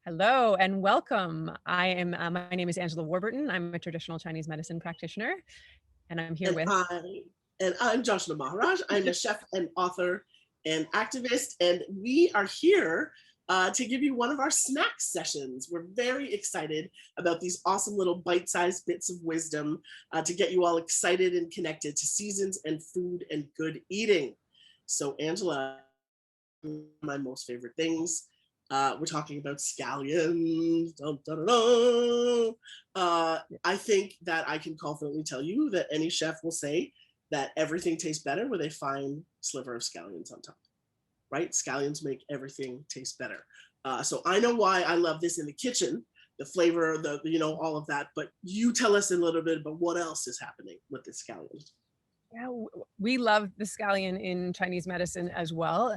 Hello and welcome. My name is Angela Warburton. I'm a traditional Chinese medicine practitioner, and I'm here And with. I'm Joshua Maharaj. I'm a chef and author and activist, and we are here to give you one of our snack sessions. We're very excited about these awesome little bite-sized bits of wisdom to get you all excited and connected to seasons and food and good eating. So, Angela, my most favorite things. We're talking about scallions. Dun, dun, dun, dun. I think that I can confidently tell you that any chef will say that everything tastes better with a fine sliver of scallions on top, right? Scallions make everything taste better. So I know why I love this in the kitchen, the flavor, all of that. But you tell us a little bit about what else is happening with the scallions. Yeah, we love the scallion in Chinese medicine as well.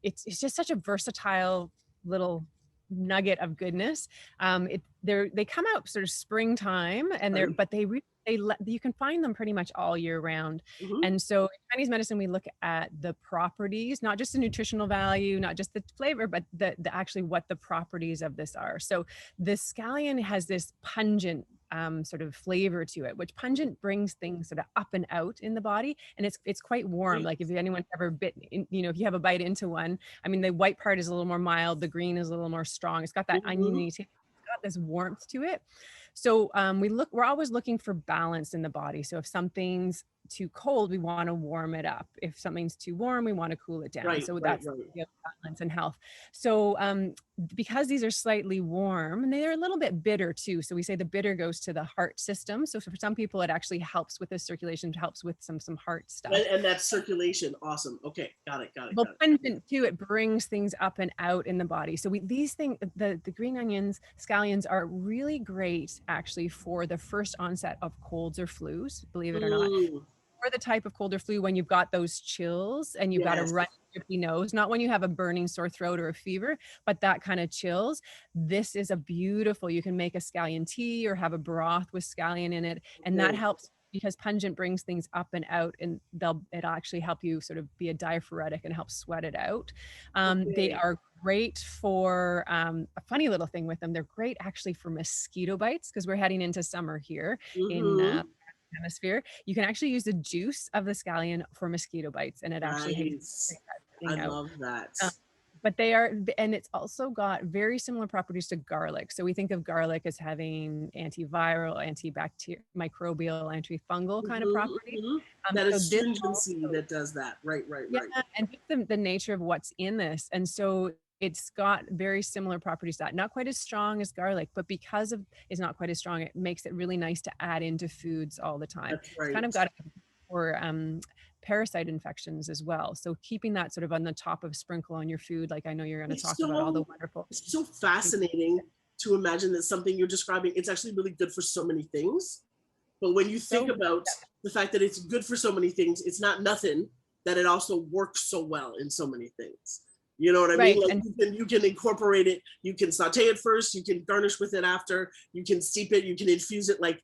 It's just such a versatile little nugget of goodness. They come out sort of springtime, and Right? you can find them pretty much all year round. Mm-hmm. And so in Chinese medicine, we look at the properties, not just the nutritional value, not just the flavor, but the actually what the properties of this are. So the scallion has this pungent sort of flavor to it, which pungent brings things sort of up and out in the body, and it's quite warm. Right. Like if anyone's ever if you have a bite into one, I mean, the white part is a little more mild, the green is a little more strong. It's got that Mm-hmm. oniony taste. It's got this warmth to it. So we're always looking for balance in the body. So if something's too cold, we want to warm it up. If something's too warm, we want to cool it down. Right, So right, that's right. balance and health. So because these are slightly warm, and they're a little bit bitter too. So we say the bitter goes to the heart system. So for some people, it actually helps with the circulation, helps with some heart stuff. And that circulation, awesome. Okay, got it, got it, Well, got it. pungent too, it brings things up and out in the body. So these things, the green onions, scallions are really great actually for the first onset of colds or flus, believe it or not. Mm, Or the type of cold or flu when you've got those chills and you've got a yes. runny, drippy nose, not when you have a burning sore throat or a fever, but that kind of chills. This is a beautiful, you can make a scallion tea or have a broth with scallion in it. And that Okay. helps because pungent brings things up and out, and it'll actually help you sort of be a diaphoretic and help sweat it out. They Okay. are great for a funny little thing with them. They're great actually for mosquito bites because we're heading into summer here in Mm-hmm. hemisphere. You can actually use the juice of the scallion for mosquito bites, and it actually Nice. takes that I thing out. love that. Uh, but they are, and it's also got very similar properties to garlic. So we think of garlic as having antiviral, antibacterial, microbial, antifungal kind of Mm-hmm, property. hmm. That So this astringency also, that does that. Right, right, yeah, right. and just the nature of what's in this. And so it's got very similar properties to that. Not quite as strong as garlic, but because of it's not quite as strong, it makes it really nice to add into foods all the time. That's It's kind right. of got for parasite infections as well. So keeping that sort of on the top of sprinkle on your food, like I know you're going to It's talk about all the so wonderful. it's so fascinating to imagine that something you're describing, it's actually really good for so many things. But when you think So about the fact that it's good for so many things, it's not nothing that it also works so well in so many things. You know what I mean? right, Like and you can incorporate it, you can saute it first, you can garnish with it after, you can steep it, you can infuse it. Like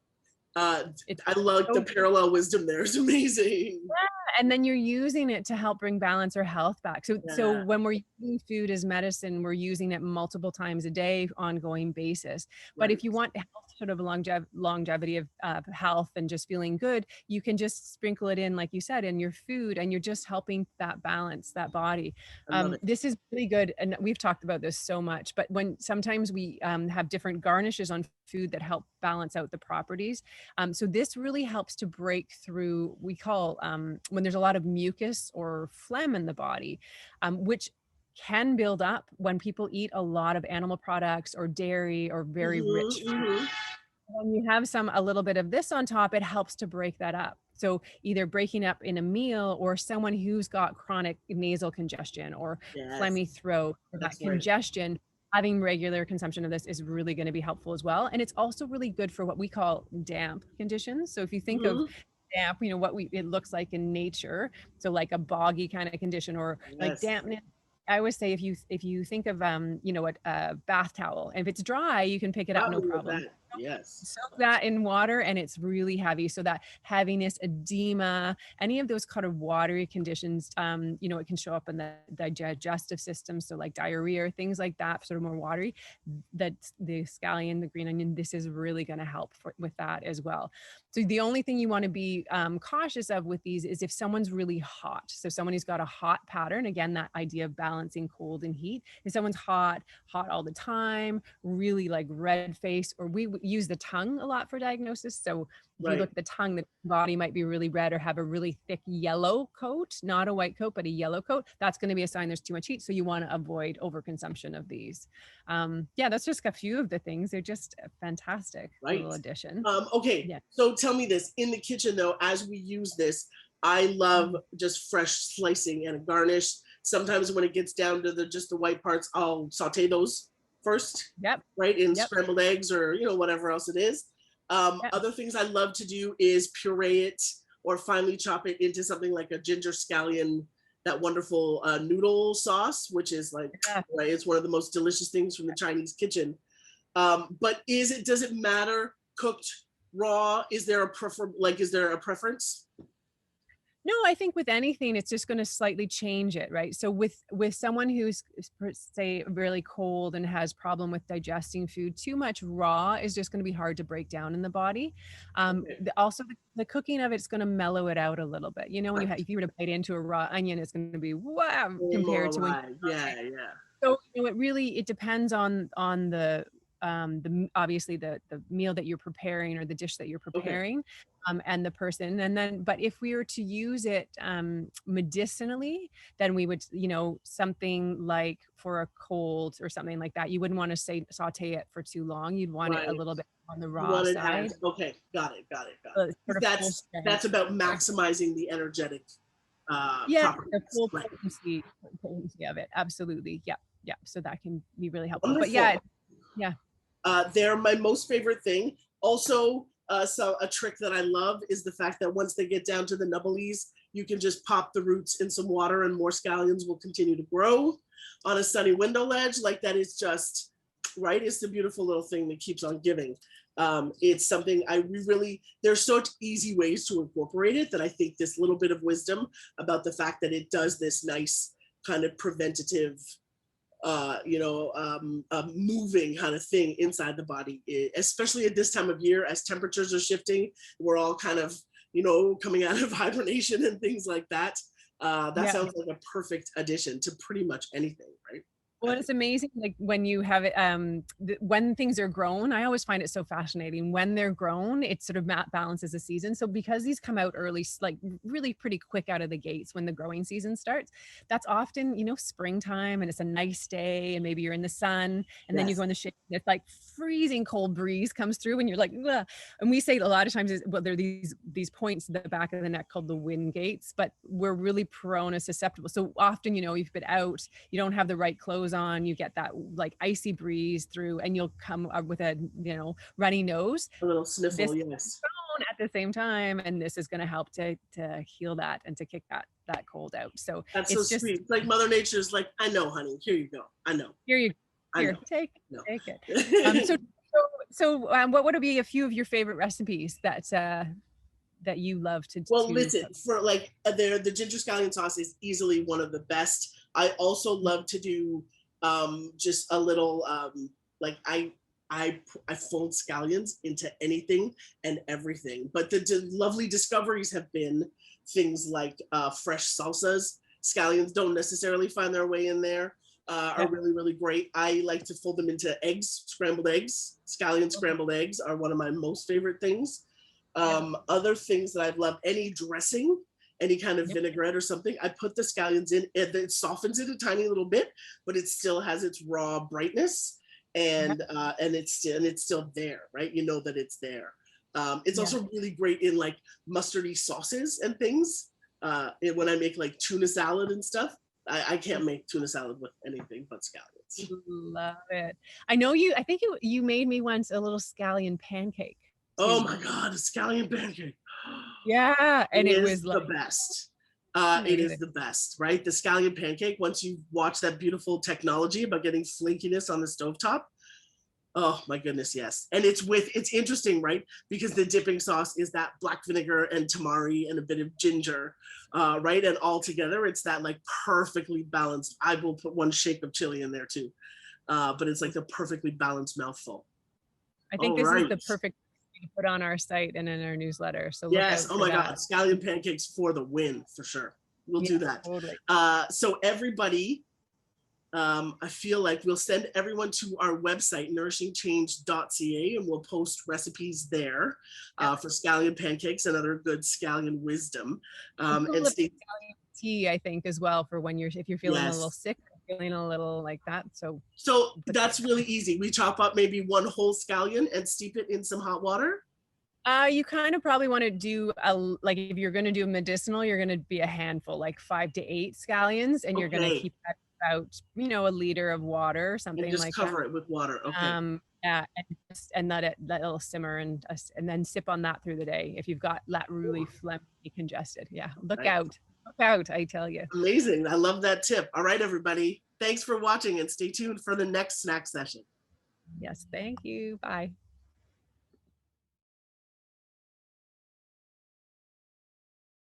it's I love the so parallel wisdom there. It's amazing. and then you're using it to help bring balance or health back. So Yeah, when we're using food as medicine, we're using it multiple times a day, ongoing basis. But right. if you want health, sort of longevity of health and just feeling good, you can just sprinkle it in, like you said, in your food, and you're just helping that balance, that body. I love it. This is really good, and we've talked about this so much. But when sometimes we have different garnishes on food that help balance out the properties. So this really helps to break through, we call when there's a lot of mucus or phlegm in the body, which can build up when people eat a lot of animal products or dairy or very Hmm, rich food. hmm. When you have a little bit of this on top, it helps to break that up. So either breaking up in a meal, or someone who's got chronic nasal congestion or Yes, phlegmy throat, or that that's right. congestion, having regular consumption of this is really going to be helpful as well. And it's also really good for what we call damp conditions. So if you think of Hmm. damp, it looks like in nature. So like a boggy kind of condition, or like Yes, dampness. I always say if you think of a bath towel, and if it's dry, you can pick it up, no got me with problem. that. Yes. Soak that in water and it's really heavy. So that heaviness, edema, any of those kind of watery conditions, you know, it can show up in the digestive system. So like diarrhea or things like that, sort of more watery, that the scallion, the green onion, this is really going to help with that as well. So the only thing you want to be cautious of with these is if someone's really hot. So someone who's got a hot pattern, again, that idea of balancing cold and heat. If someone's hot all the time, really like red face, or we use the tongue a lot for diagnosis. So if you Right. look at the tongue, the body might be really red or have a really thick yellow coat, not a white coat, but a yellow coat. That's going to be a sign there's too much heat. So you want to avoid overconsumption of these. Yeah, that's just a few of the things. They're just a fantastic Right. little addition. Okay. Yeah. So tell me this, in the kitchen though, as we use this, I love just fresh slicing and a garnish. Sometimes when it gets down to just the white parts, I'll saute those first, Yep. right, in Yep. scrambled eggs or, you know, whatever else it is. Yep. Other things I love to do is puree it or finely chop it into something like a ginger scallion, that wonderful noodle sauce, which is like, Yeah. right, it's one of the most delicious things from the Chinese kitchen. But does it matter cooked raw? Is there a preference? No, I think with anything, it's just going to slightly change it, right? So with someone who's say really cold and has problem with digesting food, too much raw is just going to be hard to break down in the body. Okay. Also, the cooking of it's going to mellow it out a little bit. You know, when Right. if you were to bite into a raw onion, it's going to be wow Way more compared to when. alive. Yeah, yeah. So, you know, it depends on obviously the meal that you're preparing or the dish that you're Okay. preparing, and the person. And then, but if we were to use it medicinally, then we would, you know, something like for a cold or something like that, you wouldn't want to say saute it for too long. You'd want it a Right. little bit on the You raw want it side. as okay. Got it. Got it. Got So it. it's sort of full That's strength. about maximizing the energetic Yeah, the properties. full Right. potency of it. Absolutely. Yeah. Yeah. So that can be really helpful. But yeah, Wonderful. yeah. They're my most favorite thing. Also, so a trick that I love is the fact that once they get down to the nubblies, you can just pop the roots in some water and more scallions will continue to grow on a sunny window ledge. Like that is just, right? It's the beautiful little thing that keeps on giving. It's something there's such easy ways to incorporate it that I think this little bit of wisdom about the fact that it does this nice kind of preventative moving kind of thing inside the body, especially at this time of year as temperatures are shifting. We're all kind of, coming out of hibernation and things like that. That Yeah. sounds like a perfect addition to pretty much anything, right? Well, it's amazing, like, when you have it, when things are grown, I always find it so fascinating. When they're grown, it sort of balances the season. So because these come out early, like really pretty quick out of the gates when the growing season starts, that's often, you know, springtime and it's a nice day and maybe you're in the sun and then you Yes. go in the shade and it's like freezing cold breeze comes through and you're like, ugh. And we say a lot of times well, there are these points in the back of the neck called the wind gates, but we're really prone and susceptible. So often, you know, you've been out, you don't have the right clothes on, you get that like icy breeze through and you'll come up with a, you know, runny nose. A little sniffle, This yes. at the same time, and this is going to help to heal that and to kick that cold out. So That's so it's just sweet. It's like Mother Nature's like, I know, honey, here you go. I know. here you I know. take No. take it. What would be a few of your favorite recipes that you love to Well, cook? listen, for like the ginger scallion sauce is easily one of the best. I also love to do just a little like I fold scallions into anything and everything. But the lovely discoveries have been things like fresh salsas. Scallions don't necessarily find their way in there. Are really, really great. I like to fold them into eggs, scrambled eggs. Scallion scrambled eggs are one of my most favorite things. Other things that I've loved, any dressing, any kind of vinaigrette or something, I put the scallions in, it softens it a tiny little bit, but it still has its raw brightness and it's still there, right? You know that it's there. It's also really great in like mustardy sauces and things. When I make like tuna salad and stuff, I can't make tuna salad with anything but scallions. Love it. I think you made me once a little scallion pancake Oh too. my God, a scallion pancake. Yeah, and It it is was the like best. It is amazing. the best, right? The scallion pancake, once you watch that beautiful technology about getting flakiness on the stovetop, Oh my goodness, yes. And it's interesting, right? Because the dipping sauce is that black vinegar and tamari and a bit of ginger, right? And all together, it's that like perfectly balanced. I will put one shake of chili in there too, but it's like the perfectly balanced mouthful. I think All this is right. the perfect thing to put on our site and in our newsletter. So look Yes. out Oh for my God. that. Scallion pancakes for the win for sure. We'll Yeah, do that. totally. So everybody, I feel like we'll send everyone to our website, nourishingchange.ca, and we'll post recipes there Yeah. for scallion pancakes and other good scallion wisdom. Cool And if stay, tea, I think, as well for when if you're feeling a little yes. sick, feeling a little like that. So So put that. that's really easy. We chop up maybe one whole scallion and steep it in some hot water. You kind of probably want to do like if you're going to do medicinal, you're going to be a handful, like 5 to 8 scallions, and you're going to Okay. keep that about, a liter of water or And something just like that. cover it with water. Okay. Yeah, and let it'll simmer and then sip on that through the day if you've got that really phlegmy, congested. Yeah, Right. look out, I tell you. Amazing. I love that tip. All right, everybody. Thanks for watching and stay tuned for the next snack session. Yes, thank you. Bye.